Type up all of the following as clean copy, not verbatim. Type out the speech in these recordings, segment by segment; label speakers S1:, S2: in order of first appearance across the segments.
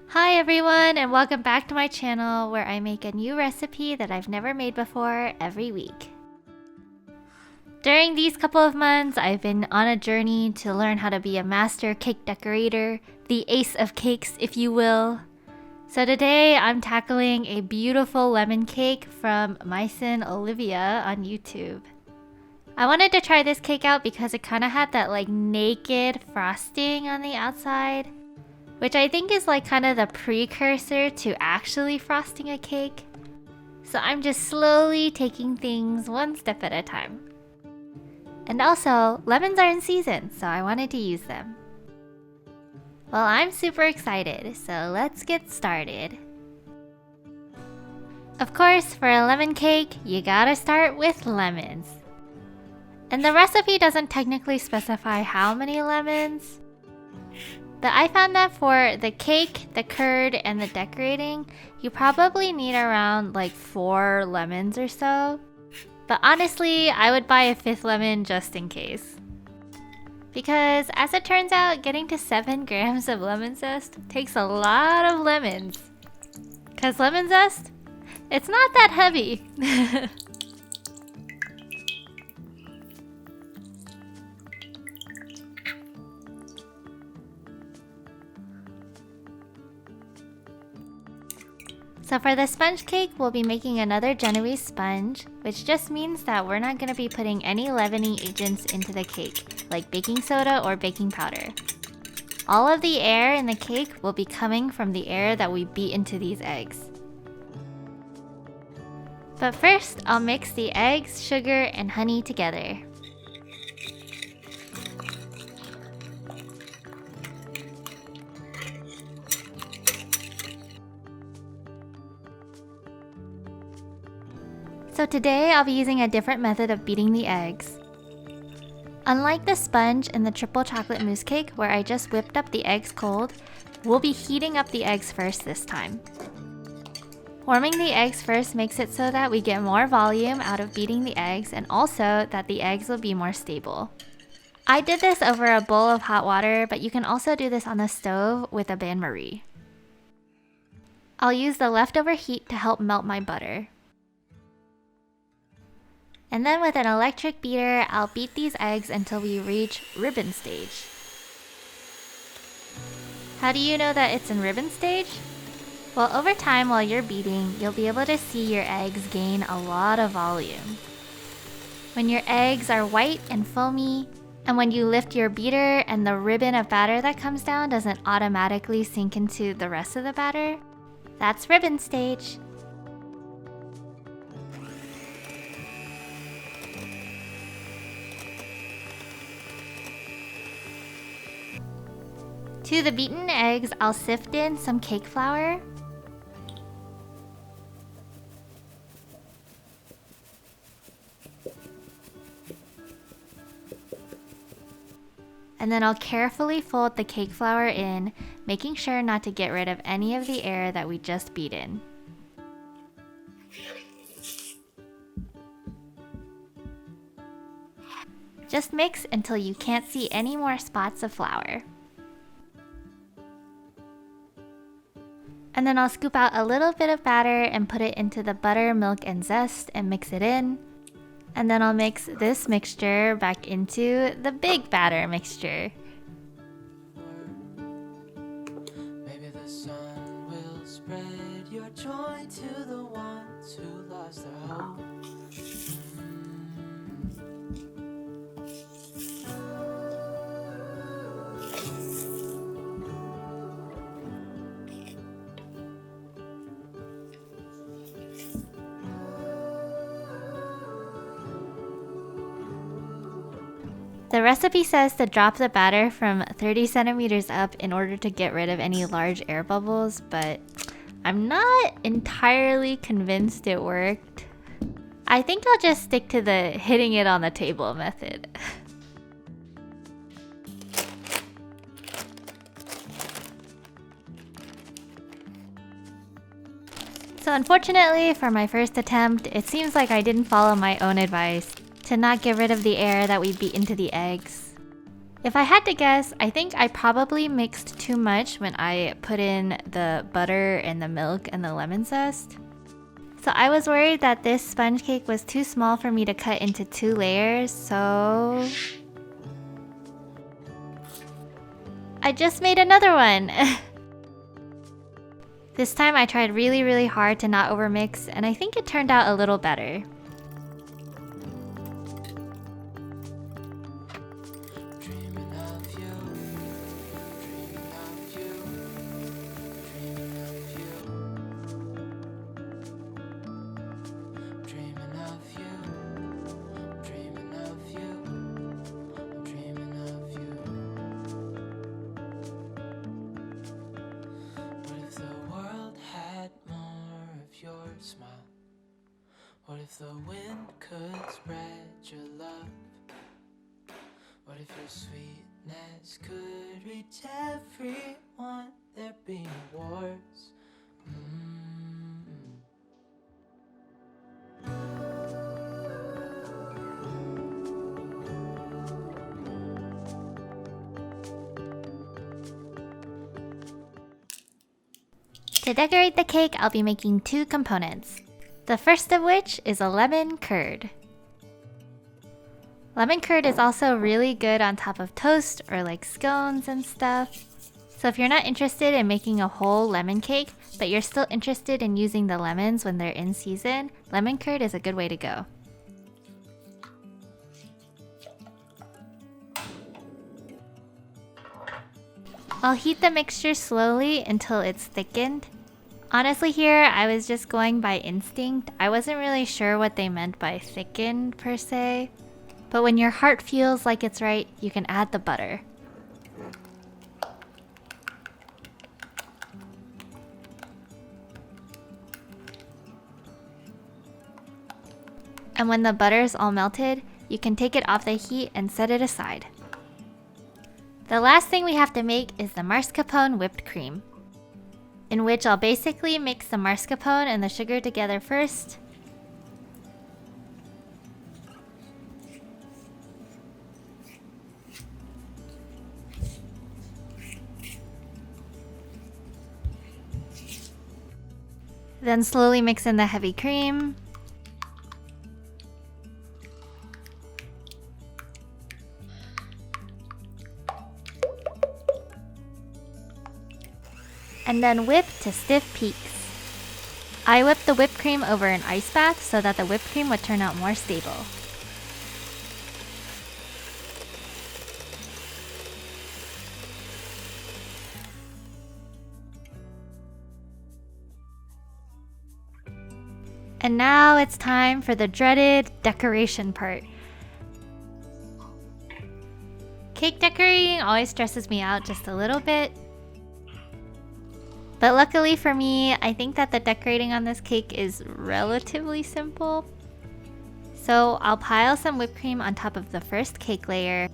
S1: Hi everyone, and welcome back to my channel where I make a new recipe that I've never made before every week. During these couple of months, I've been on a journey to learn how to be a master cake decorator, the ace of cakes if you will. So today I'm tackling a beautiful lemon cake from Maison Olivia on YouTube. I wanted to try this cake out because it kind of had that naked frosting on the outside, which I think is kind of the precursor to actually frosting a cake. So I'm just slowly taking things one step at a time. And also, lemons are in season, so I wanted to use them. Well, I'm super excited, so let's get started. Of course, for a lemon cake, you gotta start with lemons. And the recipe doesn't technically specify how many lemons, but I found that for the cake, the curd, and the decorating, you probably need around 4 lemons or so. But honestly, I would buy a 5th lemon just in case. Because as it turns out, getting to 7 grams of lemon zest takes a lot of lemons. Because lemon zest, it's not that heavy. So for the sponge cake, we'll be making another Genoese sponge, which just means that we're not going to be putting any leavening agents into the cake, like baking soda or baking powder. All of the air in the cake will be coming from the air that we beat into these eggs. But first, I'll mix the eggs, sugar, and honey together. So today I'll be using a different method of beating the eggs. Unlike the sponge and the triple chocolate mousse cake where I just whipped up the eggs cold, we'll be heating up the eggs first this time. Warming the eggs first makes it so that we get more volume out of beating the eggs and also that the eggs will be more stable. I did this over a bowl of hot water, but you can also do this on the stove with a bain-marie. I'll use the leftover heat to help melt my butter. And then with an electric beater, I'll beat these eggs until we reach ribbon stage. How do you know that it's in ribbon stage? Well, over time while you're beating, you'll be able to see your eggs gain a lot of volume. When your eggs are white and foamy, and when you lift your beater and the ribbon of batter that comes down doesn't automatically sink into the rest of the batter, that's ribbon stage. To the beaten eggs, I'll sift in some cake flour. And then I'll carefully fold the cake flour in, making sure not to get rid of any of the air that we just beat in. Just mix until you can't see any more spots of flour. And then I'll scoop out a little bit of batter and put it into the butter, milk, and zest and mix it in. And then I'll mix this mixture back into the big batter mixture.
S2: Maybe the sun will spread your joy to the ones who lost their hope.
S1: The recipe says to drop the batter from 30 centimeters up in order to get rid of any large air bubbles, but I'm not entirely convinced it worked. I think I'll just stick to the hitting it on the table method. So unfortunately for my first attempt, it seems like I didn't follow my own advice to not get rid of the air that we beat into the eggs. If I had to guess, I think I probably mixed too much when I put in the butter and the milk and the lemon zest. So I was worried that this sponge cake was too small for me to cut into 2 layers, so I just made another one. This time I tried really hard to not overmix, and I think it turned out a little better.
S2: Dreaming of you, dreaming of you, dreaming of you, dreaming of you, dreaming of you, I'm dreaming of you. What if the world had more of your smile? What if the wind could spread your love? What if your sweetness could reach everyone? There be no wars.
S1: To decorate the cake, I'll be making 2 components. The first of which is a lemon curd. Lemon curd is also really good on top of toast or like scones and stuff. So if you're not interested in making a whole lemon cake, but you're still interested in using the lemons when they're in season, lemon curd is a good way to go. I'll heat the mixture slowly until it's thickened. Honestly here, I was just going by instinct. I wasn't really sure what they meant by thickened per se. But when your heart feels like it's right, you can add the butter. And when the butter is all melted, you can take it off the heat and set it aside. The last thing we have to make is the mascarpone whipped cream, in which I'll basically mix the mascarpone and the sugar together first. Then slowly mix in the heavy cream. And then whip to stiff peaks. I whipped the whipped cream over an ice bath so that the whipped cream would turn out more stable. And now it's time for the dreaded decoration part. Cake decorating always stresses me out just a little bit. But luckily for me, I think that the decorating on this cake is relatively simple. So I'll pile some whipped cream on top of the first cake layer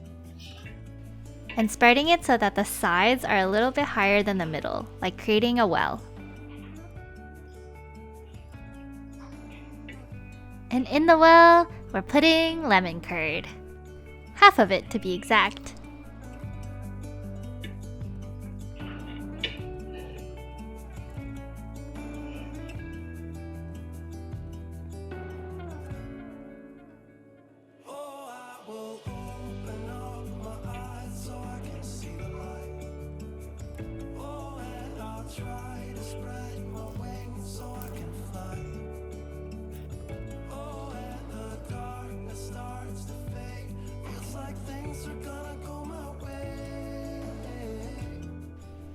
S1: and spreading it so that the sides are a little bit higher than the middle, like creating a well. And in the well, we're putting lemon curd. Half of it to be exact.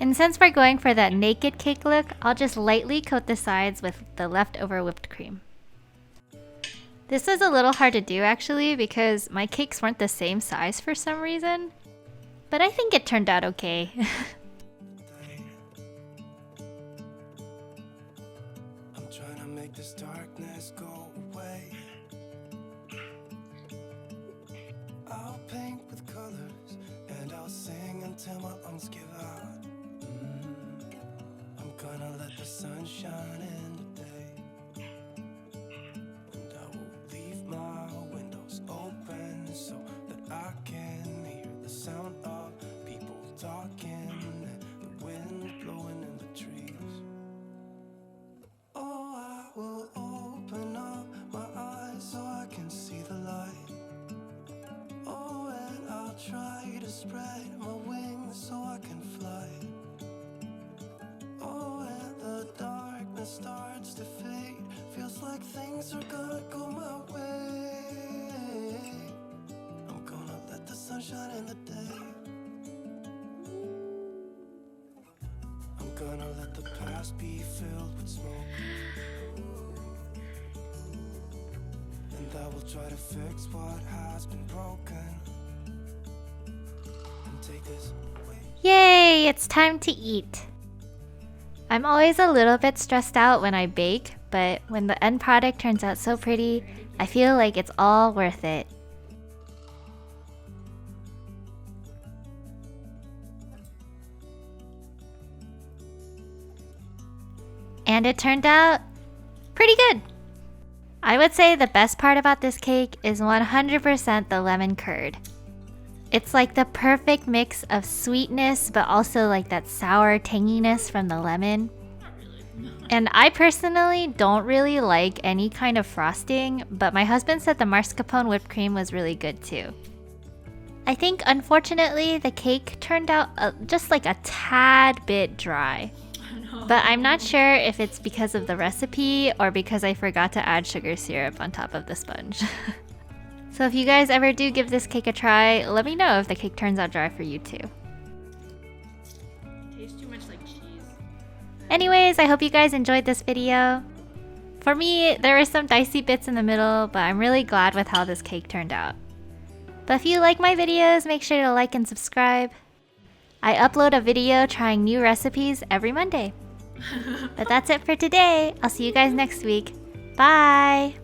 S1: And since we're going for that naked cake look, I'll just lightly coat the sides with the leftover whipped cream. This was a little hard to do actually because my cakes weren't the same size for some reason. But I think it turned out okay.
S3: I'm trying to make this darkness go away. I'll paint with colors and I'll sing until my lungs give out. I'm gonna let the sun shine in today, and I will leave my windows open so that I can hear the sound of spread my wings so I can fly. Oh, and the darkness starts to fade. Feels like things are gonna go my way. I'm gonna let the sun shine in the day. I'm gonna let the past be filled with smoke. And I will try to fix what has been broken. And take this away.
S1: Yay, it's time to eat. I'm always a little bit stressed out when I bake, but when the end product turns out so pretty, I feel like it's all worth it. And it turned out pretty good. I would say the best part about this cake is 100% the lemon curd. It's like the perfect mix of sweetness, but also like that sour tanginess from the lemon. And I personally don't really like any kind of frosting, but my husband said the mascarpone whipped cream was really good too. I think unfortunately the cake turned out just like a tad bit dry. But I'm not sure if it's because of the recipe or because I forgot to add sugar syrup on top of the sponge. So if you guys ever do give this cake a try, let me know if the cake turns out dry for you too.
S4: Tastes too much like cheese.
S1: Anyways, I hope you guys enjoyed this video. For me, there were some dicey bits in the middle, but I'm really glad with how this cake turned out. But if you like my videos, make sure to like and subscribe. I upload a video trying new recipes every Monday. But that's it for today. I'll see you guys next week. Bye!